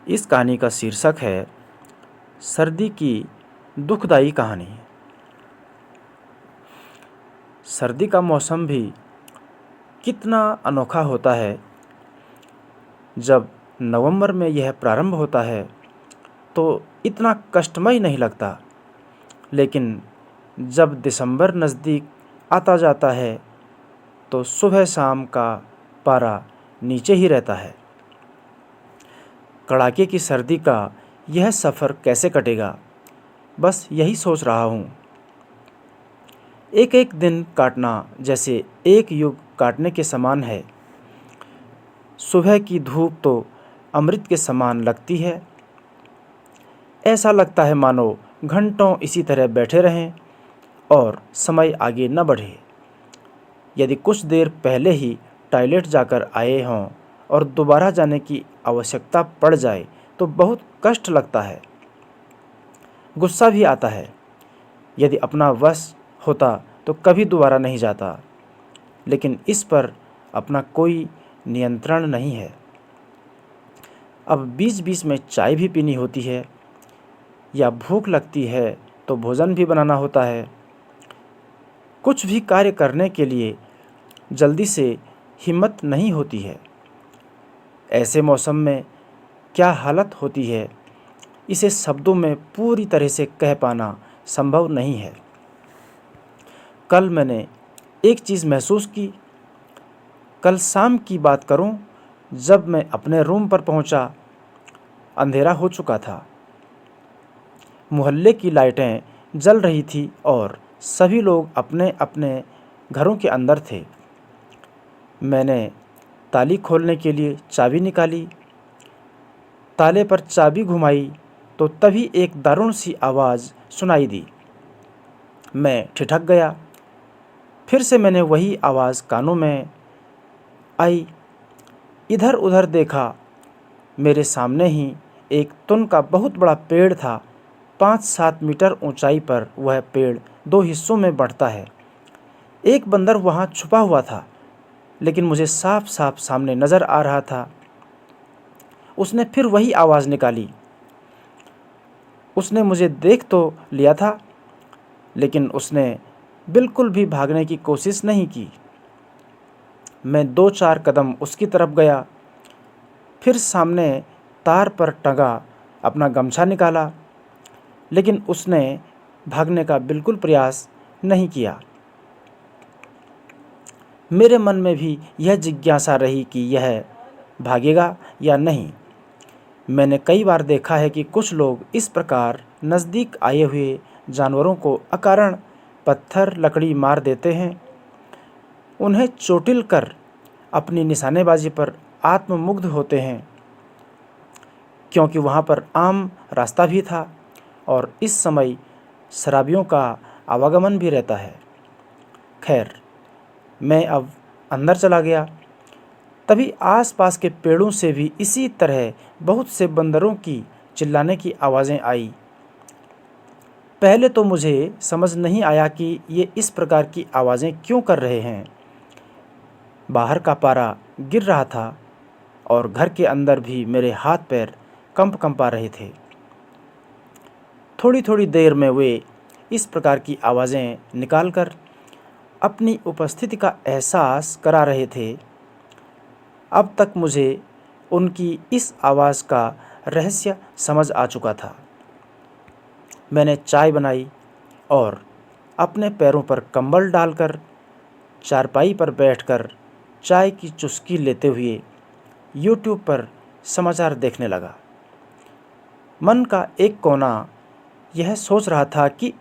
इस कहानी का शीर्षक है सर्दी की दुखदाई कहानी। सर्दी का मौसम भी कितना अनोखा होता है। जब नवंबर में यह प्रारंभ होता है तो इतना कष्टमय नहीं लगता, लेकिन जब दिसंबर नज़दीक आता जाता है तो सुबह शाम का पारा नीचे ही रहता है। कड़ाके की सर्दी का यह सफ़र कैसे कटेगा, बस यही सोच रहा हूँ। एक एक दिन काटना जैसे एक युग काटने के समान है। सुबह की धूप तो अमृत के समान लगती है। ऐसा लगता है मानो घंटों इसी तरह बैठे रहें और समय आगे न बढ़े। यदि कुछ देर पहले ही टॉयलेट जाकर आए हों और दोबारा जाने की आवश्यकता पड़ जाए तो बहुत कष्ट लगता है। गुस्सा भी आता है। यदि अपना वश होता तो कभी दोबारा नहीं जाता, लेकिन इस पर अपना कोई नियंत्रण नहीं है। अब बीच बीच में चाय भी पीनी होती है, या भूख लगती है तो भोजन भी बनाना होता है। कुछ भी कार्य करने के लिए जल्दी से हिम्मत नहीं होती है। ऐसे मौसम में क्या हालत होती है, इसे शब्दों में पूरी तरह से कह पाना संभव नहीं है। कल मैंने एक चीज़ महसूस की। कल शाम की बात करूं, जब मैं अपने रूम पर पहुंचा, अंधेरा हो चुका था। मोहल्ले की लाइटें जल रही थी और सभी लोग अपने अपने घरों के अंदर थे। मैंने ताली खोलने के लिए चाबी निकाली। ताले पर चाबी घुमाई तो तभी एक दारुण सी आवाज़ सुनाई दी। मैं ठिठक गया। फिर से मैंने वही आवाज़ कानों में आई। इधर उधर देखा। मेरे सामने ही एक तुन का बहुत बड़ा पेड़ था। 5-7 मीटर ऊंचाई पर वह पेड़ 2 हिस्सों में बढ़ता है। एक बंदर वहाँ छुपा हुआ था, लेकिन मुझे साफ साफ सामने नज़र आ रहा था। उसने फिर वही आवाज़ निकाली। उसने मुझे देख तो लिया था, लेकिन उसने बिल्कुल भी भागने की कोशिश नहीं की। मैं 2-4 कदम उसकी तरफ गया, फिर सामने तार पर टंगा अपना गमछा निकाला, लेकिन उसने भागने का बिल्कुल प्रयास नहीं किया। मेरे मन में भी यह जिज्ञासा रही कि यह भागेगा या नहीं। मैंने कई बार देखा है कि कुछ लोग इस प्रकार नज़दीक आए हुए जानवरों को अकारण पत्थर लकड़ी मार देते हैं। उन्हें चोटिल कर अपनी निशानेबाजी पर आत्ममुग्ध होते हैं, क्योंकि वहाँ पर आम रास्ता भी था और इस समय शराबियों का आवागमन भी रहता है। खैर, मैं अब अंदर चला गया। तभी आसपास के पेड़ों से भी इसी तरह बहुत से बंदरों की चिल्लाने की आवाज़ें आई। पहले तो मुझे समझ नहीं आया कि ये इस प्रकार की आवाज़ें क्यों कर रहे हैं। बाहर का पारा गिर रहा था और घर के अंदर भी मेरे हाथ पैर कंपा रहे थे। थोड़ी थोड़ी देर में वे इस प्रकार की आवाज़ें निकालकर अपनी उपस्थिति का एहसास करा रहे थे। अब तक मुझे उनकी इस आवाज़ का रहस्य समझ आ चुका था। मैंने चाय बनाई और अपने पैरों पर कंबल डालकर चारपाई पर बैठकर चाय की चुस्की लेते हुए यूट्यूब पर समाचार देखने लगा। मन का एक कोना यह सोच रहा था कि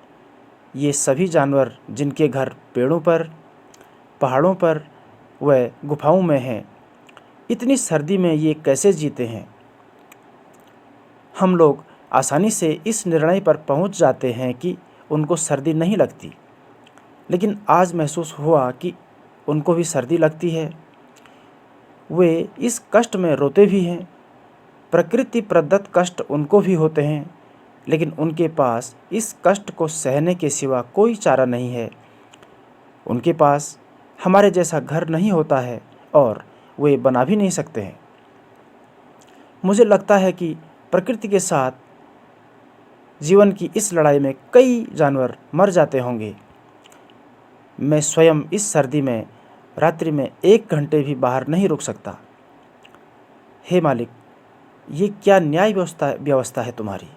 ये सभी जानवर जिनके घर पेड़ों पर, पहाड़ों पर व गुफाओं में हैं, इतनी सर्दी में ये कैसे जीते हैं। हम लोग आसानी से इस निर्णय पर पहुंच जाते हैं कि उनको सर्दी नहीं लगती, लेकिन आज महसूस हुआ कि उनको भी सर्दी लगती है। वे इस कष्ट में रोते भी हैं। प्रकृति प्रदत्त कष्ट उनको भी होते हैं, लेकिन उनके पास इस कष्ट को सहने के सिवा कोई चारा नहीं है। उनके पास हमारे जैसा घर नहीं होता है और वे बना भी नहीं सकते हैं। मुझे लगता है कि प्रकृति के साथ जीवन की इस लड़ाई में कई जानवर मर जाते होंगे। मैं स्वयं इस सर्दी में रात्रि में 1 घंटे भी बाहर नहीं रुक सकता। हे मालिक, ये क्या न्याय व्यवस्था है तुम्हारी।